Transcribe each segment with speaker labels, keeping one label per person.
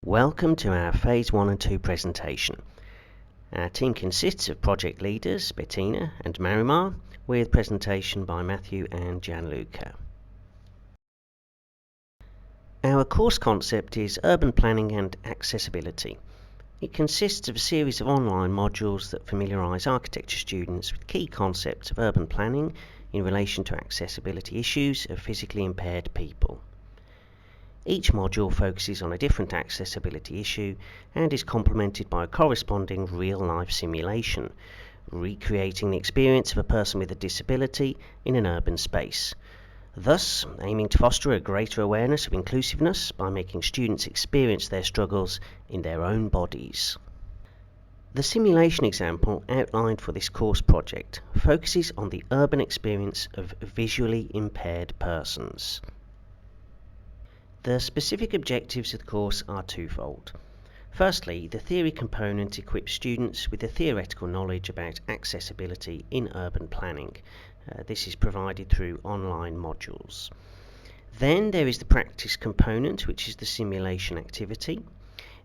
Speaker 1: Welcome to our Phase 1 and 2 presentation. Our team consists of project leaders Bettina and Marimar, with presentation by Matthew and Gianluca. Our course concept is Urban Planning and Accessibility. It consists of a series of online modules that familiarise architecture students with key concepts of urban planning in relation to accessibility issues of physically impaired people. Each module focuses on a different accessibility issue and is complemented by a corresponding real-life simulation, recreating the experience of a person with a disability in an urban space, thus aiming to foster a greater awareness of inclusiveness by making students experience their struggles in their own bodies. The simulation example outlined for this course project focuses on the urban experience of visually impaired persons. The specific objectives of the course are twofold. Firstly, the theory component equips students with the theoretical knowledge about accessibility in urban planning. This is provided through online modules. Then there is the practice component, which is the simulation activity.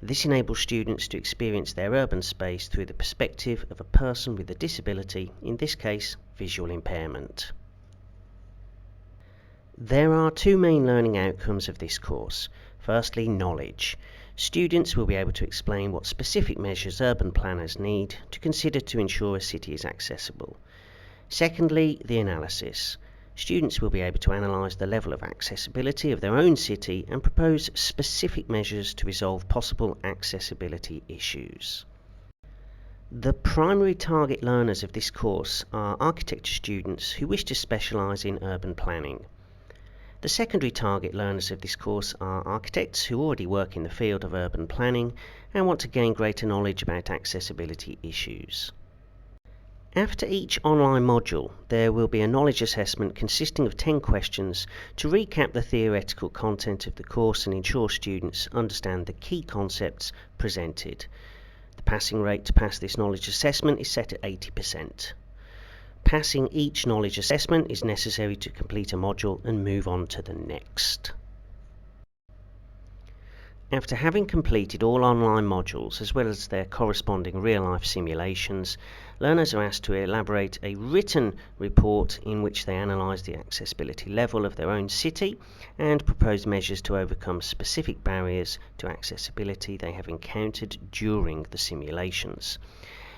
Speaker 1: This enables students to experience their urban space through the perspective of a person with a disability, in this case, visual impairment. There are two main learning outcomes of this course. Firstly, knowledge. Students will be able to explain what specific measures urban planners need to consider to ensure a city is accessible. Secondly, the analysis. Students will be able to analyse the level of accessibility of their own city and propose specific measures to resolve possible accessibility issues. The primary target learners of this course are architecture students who wish to specialise in urban planning. The secondary target learners of this course are architects who already work in the field of urban planning and want to gain greater knowledge about accessibility issues. After each online module, there will be a knowledge assessment consisting of 10 questions to recap the theoretical content of the course and ensure students understand the key concepts presented. The passing rate to pass this knowledge assessment is set at 80%. Passing each knowledge assessment is necessary to complete a module and move on to the next. After having completed all online modules as well as their corresponding real-life simulations, learners are asked to elaborate a written report in which they analyse the accessibility level of their own city and propose measures to overcome specific barriers to accessibility they have encountered during the simulations.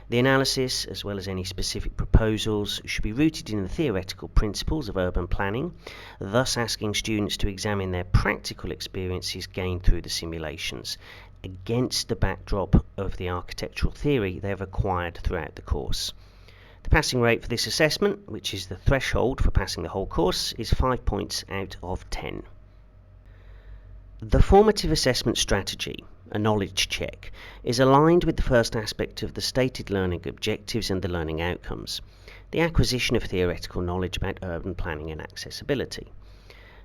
Speaker 1: The analysis, as well as any specific proposals, should be rooted in the theoretical principles of urban planning, thus asking students to examine their practical experiences gained through the simulations, against the backdrop of the architectural theory they have acquired throughout the course. The passing rate for this assessment, which is the threshold for passing the whole course, is 5 points out of 10. The formative assessment strategy, a knowledge check, is aligned with the first aspect of the stated learning objectives and the learning outcomes, the acquisition of theoretical knowledge about urban planning and accessibility.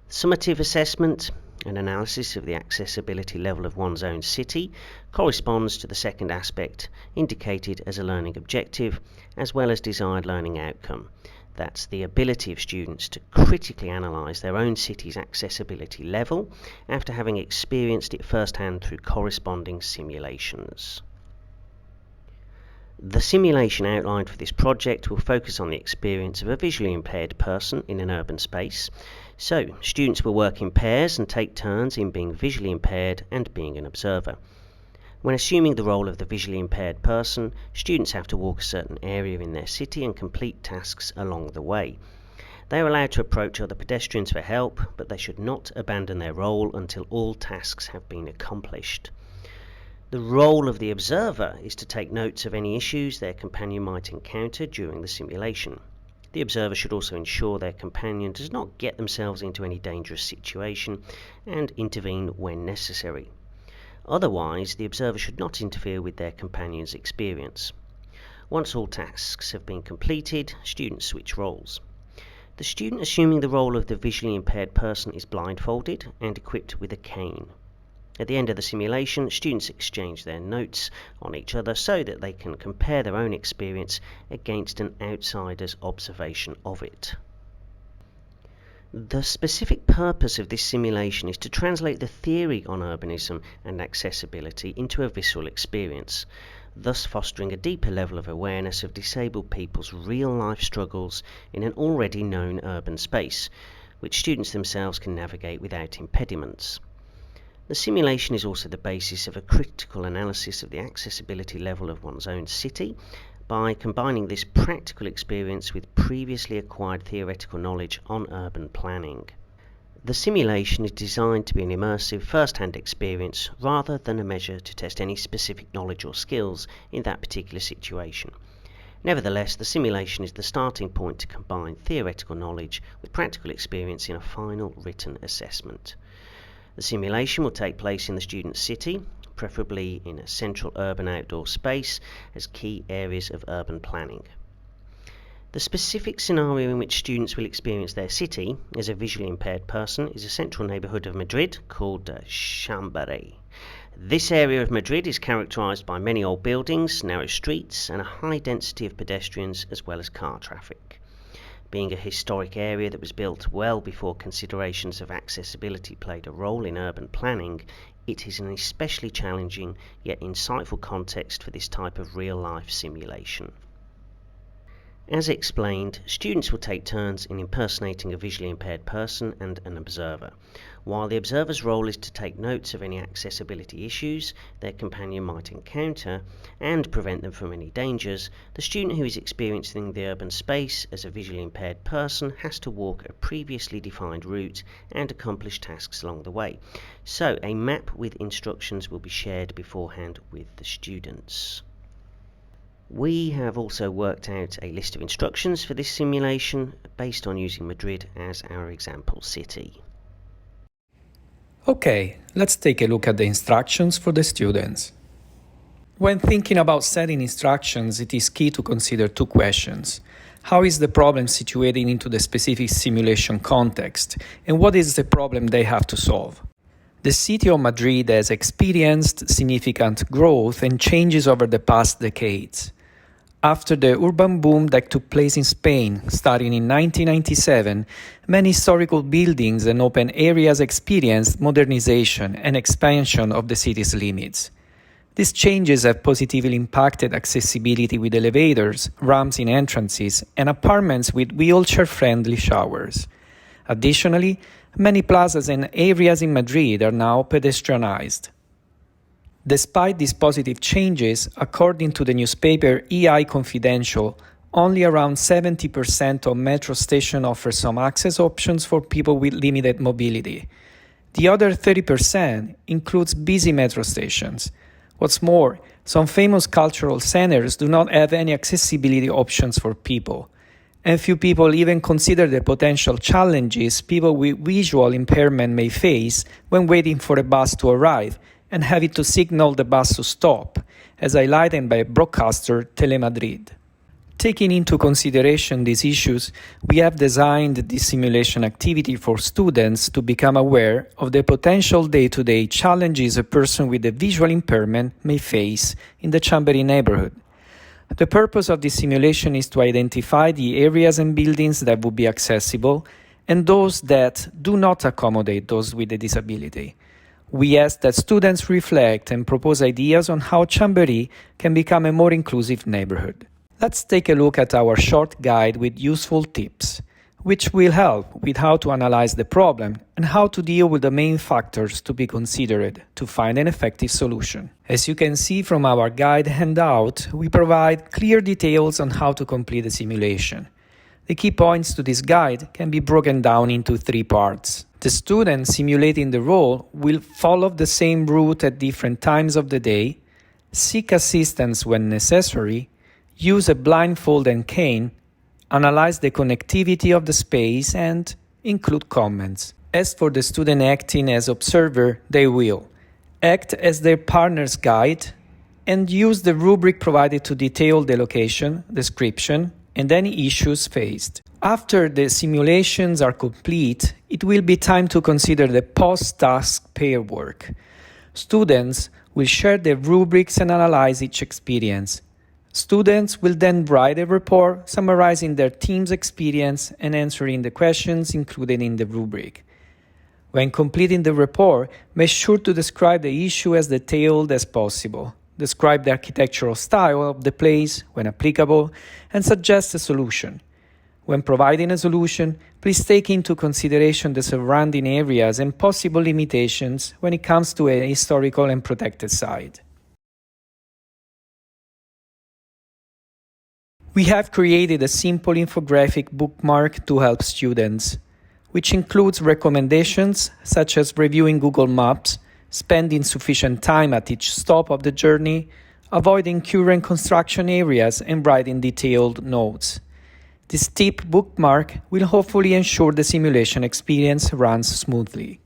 Speaker 1: The summative assessment, an analysis of the accessibility level of one's own city, corresponds to the second aspect indicated as a learning objective as well as desired learning outcome. That's the ability of students to critically analyse their own city's accessibility level after having experienced it firsthand through corresponding simulations. The simulation outlined for this project will focus on the experience of a visually impaired person in an urban space. So, students will work in pairs and take turns in being visually impaired and being an observer. When assuming the role of the visually impaired person, students have to walk a certain area in their city and complete tasks along the way. They are allowed to approach other pedestrians for help, but they should not abandon their role until all tasks have been accomplished. The role of the observer is to take notes of any issues their companion might encounter during the simulation. The observer should also ensure their companion does not get themselves into any dangerous situation and intervene when necessary. Otherwise, the observer should not interfere with their companion's experience. Once all tasks have been completed, students switch roles. The student assuming the role of the visually impaired person is blindfolded and equipped with a cane. At the end of the simulation, students exchange their notes on each other so that they can compare their own experience against an outsider's observation of it. The specific purpose of this simulation is to translate the theory on urbanism and accessibility into a visceral experience, thus fostering a deeper level of awareness of disabled people's real-life struggles in an already known urban space, which students themselves can navigate without impediments. The simulation is also the basis of a critical analysis of the accessibility level of one's own city, by combining this practical experience with previously acquired theoretical knowledge on urban planning. The simulation is designed to be an immersive first-hand experience rather than a measure to test any specific knowledge or skills in that particular situation. Nevertheless, the simulation is the starting point to combine theoretical knowledge with practical experience in a final written assessment. The simulation will take place in the student's city, preferably in a central urban outdoor space as key areas of urban planning. The specific scenario in which students will experience their city as a visually impaired person is a central neighbourhood of Madrid called Chamberí. This area of Madrid is characterised by many old buildings, narrow streets and a high density of pedestrians as well as car traffic. Being a historic area that was built well before considerations of accessibility played a role in urban planning, it is an especially challenging yet insightful context for this type of real-life simulation. As explained, students will take turns in impersonating a visually impaired person and an observer. While the observer's role is to take notes of any accessibility issues their companion might encounter and prevent them from any dangers, the student who is experiencing the urban space as a visually impaired person has to walk a previously defined route and accomplish tasks along the way. So a map with instructions will be shared beforehand with the students. We have also worked out a list of instructions for this simulation based on using Madrid as our example city.
Speaker 2: Okay, let's take a look at the instructions for the students. When thinking about setting instructions, it is key to consider two questions. How is the problem situated into the specific simulation context, and what is the problem they have to solve? The city of Madrid has experienced significant growth and changes over the past decades. After the urban boom that took place in Spain, starting in 1997, many historical buildings and open areas experienced modernization and expansion of the city's limits. These changes have positively impacted accessibility with elevators, ramps in entrances, and apartments with wheelchair-friendly showers. Additionally, many plazas and areas in Madrid are now pedestrianized. Despite these positive changes, according to the newspaper EI Confidential, only around 70% of metro stations offer some access options for people with limited mobility. The other 30% includes busy metro stations. What's more, some famous cultural centers do not have any accessibility options for people. And few people even consider the potential challenges people with visual impairment may face when waiting for a bus to arrive and having to signal the bus to stop, as highlighted by broadcaster Telemadrid. Taking into consideration these issues, we have designed this simulation activity for students to become aware of the potential day-to-day challenges a person with a visual impairment may face in the Chamberí neighborhood. The purpose of this simulation is to identify the areas and buildings that would be accessible and those that do not accommodate those with a disability. We ask that students reflect and propose ideas on how Chamberí can become a more inclusive neighborhood. Let's take a look at our short guide with useful tips, which will help with how to analyze the problem and how to deal with the main factors to be considered to find an effective solution. As you can see from our guide handout, we provide clear details on how to complete the simulation. The key points to this guide can be broken down into 3 parts. The student simulating the role will follow the same route at different times of the day, seek assistance when necessary, use a blindfold and cane, analyze the connectivity of the space, and include comments. As for the student acting as observer, they will act as their partner's guide and use the rubric provided to detail the location, description, and any issues faced. After the simulations are complete, it will be time to consider the post-task pair work. Students will share their rubrics and analyze each experience. Students will then write a report summarizing their team's experience and answering the questions included in the rubric. When completing the report, make sure to describe the issue as detailed as possible. Describe the architectural style of the place when applicable and suggest a solution. When providing a solution, please take into consideration the surrounding areas and possible limitations when it comes to a historical and protected site. We have created a simple infographic bookmark to help students, which includes recommendations such as reviewing Google Maps, spending sufficient time at each stop of the journey, avoiding current construction areas, and writing detailed notes. This tip bookmark will hopefully ensure the simulation experience runs smoothly.